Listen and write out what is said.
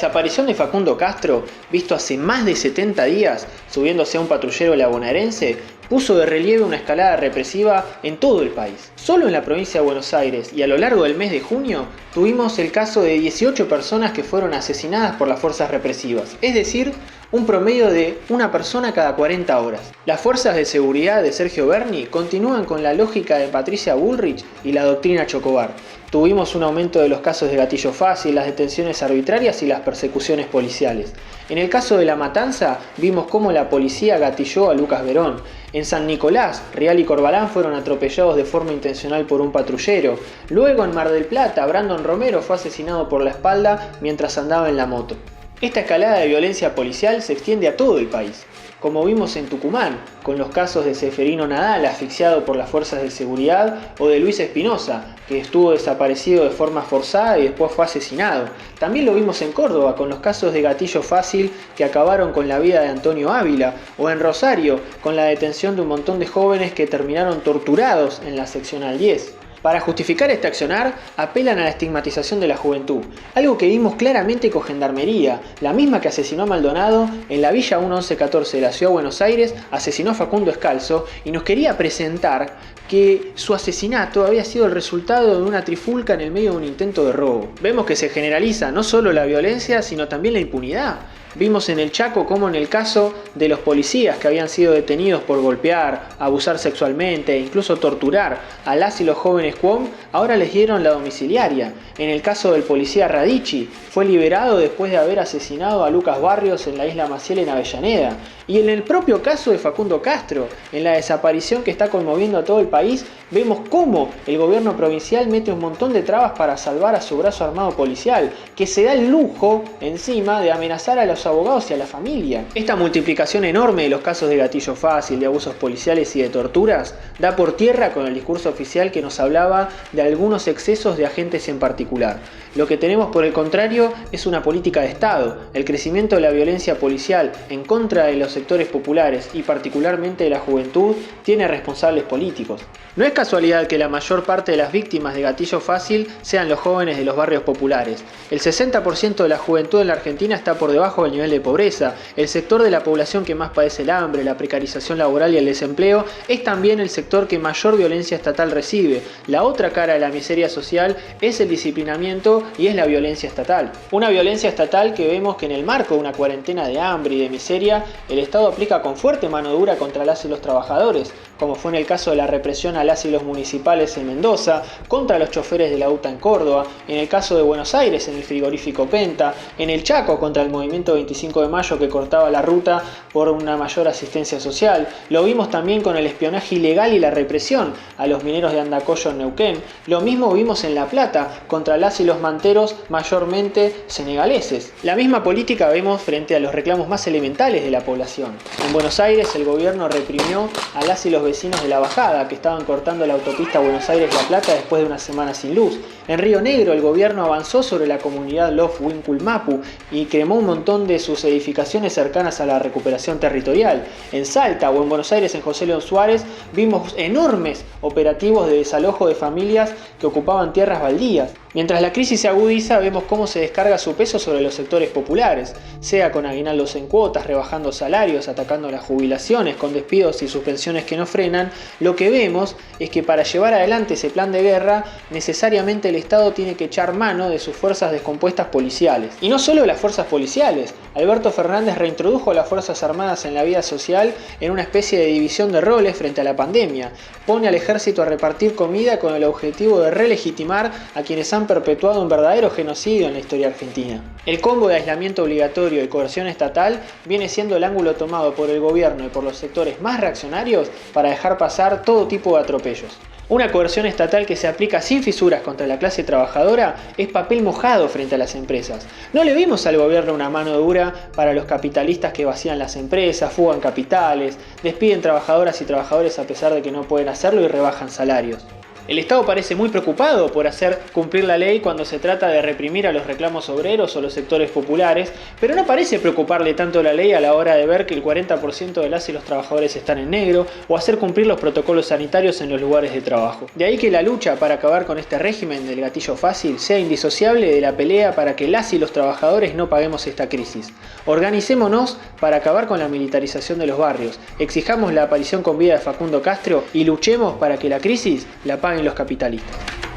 desaparición de Facundo Castro, visto hace más de 70 días subiéndose a un patrullero bonaerense, puso de relieve una escalada represiva en todo el país. Solo en la provincia de Buenos Aires y a lo largo del mes de junio tuvimos el caso de 18 personas que fueron asesinadas por las fuerzas represivas, es decir, un promedio de una persona cada 40 horas. Las fuerzas de seguridad de Sergio Berni continúan con la lógica de Patricia Bullrich y la doctrina Chocobar. Tuvimos un aumento de los casos de gatillo fácil, las detenciones arbitrarias y las persecuciones policiales. En el caso de La Matanza, vimos cómo la policía gatilló a Lucas Verón. En San Nicolás, Real y Corbalán fueron atropellados de forma intencional por un patrullero. Luego en Mar del Plata, Brandon Romero fue asesinado por la espalda mientras andaba en la moto. Esta escalada de violencia policial se extiende a todo el país, como vimos en Tucumán, con los casos de Seferino Nadal asfixiado por las fuerzas de seguridad o de Luis Espinosa, que estuvo desaparecido de forma forzada y después fue asesinado. También lo vimos en Córdoba, con los casos de gatillo fácil que acabaron con la vida de Antonio Ávila, o en Rosario, con la detención de un montón de jóvenes que terminaron torturados en la seccional 10. Para justificar este accionar, apelan a la estigmatización de la juventud, algo que vimos claramente con Gendarmería, la misma que asesinó a Maldonado en la Villa 1114 de la Ciudad de Buenos Aires, asesinó a Facundo Escalzo y nos quería presentar que su asesinato había sido el resultado de una trifulca en el medio de un intento de robo. Vemos que se generaliza no solo la violencia, sino también la impunidad. Vimos en el Chaco como en el caso de los policías que habían sido detenidos por golpear, abusar sexualmente e incluso torturar a las y los jóvenes QOM, ahora les dieron la domiciliaria. En el caso del policía Radici, fue liberado después de haber asesinado a Lucas Barrios en la isla Maciel en Avellaneda. Y en el propio caso de Facundo Castro, en la desaparición que está conmoviendo a todo el país, vemos cómo el gobierno provincial mete un montón de trabas para salvar a su brazo armado policial, que se da el lujo encima de amenazar a los abogados y a la familia. Esta multiplicación enorme de los casos de gatillo fácil, de abusos policiales y de torturas, da por tierra con el discurso oficial que nos hablaba de algunos excesos de agentes en particular. Lo que tenemos por el contrario es una política de Estado, el crecimiento de la violencia policial en contra de los sectores populares y particularmente de la juventud tiene responsables políticos. No es casualidad que la mayor parte de las víctimas de gatillo fácil sean los jóvenes de los barrios populares. El 60% de la juventud en la Argentina está por debajo del nivel de pobreza. El sector de la población que más padece el hambre, la precarización laboral y el desempleo es también el sector que mayor violencia estatal recibe. La otra cara de la miseria social es el disciplinamiento y es la violencia estatal. Una violencia estatal que vemos que en el marco de una cuarentena de hambre y de miseria, el Estado aplica con fuerte mano dura contra las y los trabajadores, como fue en el caso de la represión a las y los municipales en Mendoza, contra los choferes de la UTA en Córdoba, en el caso de Buenos Aires en el frigorífico Penta, en el Chaco contra el movimiento 25 de mayo que cortaba la ruta por una mayor asistencia social. Lo vimos también con el espionaje ilegal y la represión a los mineros de Andacollo en Neuquén. Lo mismo vimos en La Plata contra las y los manteros mayormente senegaleses. La misma política vemos frente a los reclamos más elementales de la población. En Buenos Aires el gobierno reprimió a las y los vecinos de la Bajada que estaban cortando la autopista Buenos Aires-La Plata después de una semana sin luz. En Río Negro el gobierno avanzó sobre la comunidad Lof Winculmapu y cremó un montón de sus edificaciones cercanas a la recuperación territorial. En Salta o en Buenos Aires en José León Suárez vimos enormes operativos de desalojo de familias que ocupaban tierras baldías. Mientras la crisis se agudiza, vemos cómo se descarga su peso sobre los sectores populares, sea con aguinaldos en cuotas, rebajando salarios, atacando las jubilaciones, con despidos y suspensiones que no frenan. Lo que vemos es que para llevar adelante ese plan de guerra, necesariamente el Estado tiene que echar mano de sus fuerzas descompuestas policiales. Y no solo de las fuerzas policiales. Alberto Fernández reintrodujo a las Fuerzas Armadas en la vida social en una especie de división de roles frente a la pandemia. Pone al ejército a repartir comida con el objetivo de relegitimar a quienes han perpetuado un verdadero genocidio en la historia argentina. El combo de aislamiento obligatorio y coerción estatal viene siendo el ángulo tomado por el gobierno y por los sectores más reaccionarios para dejar pasar todo tipo de atropellos. Una coerción estatal que se aplica sin fisuras contra la clase trabajadora es papel mojado frente a las empresas. No le vimos al gobierno una mano dura para los capitalistas que vacían las empresas, fugan capitales, despiden trabajadoras y trabajadores a pesar de que no pueden hacerlo y rebajan salarios. El Estado parece muy preocupado por hacer cumplir la ley cuando se trata de reprimir a los reclamos obreros o los sectores populares, pero no parece preocuparle tanto la ley a la hora de ver que el 40% de las y los trabajadores están en negro o hacer cumplir los protocolos sanitarios en los lugares de trabajo. De ahí que la lucha para acabar con este régimen del gatillo fácil sea indisociable de la pelea para que las y los trabajadores no paguemos esta crisis. Organicémonos para acabar con la militarización de los barrios, exijamos la aparición con vida de Facundo Castro y luchemos para que la crisis la paguen los capitalistas.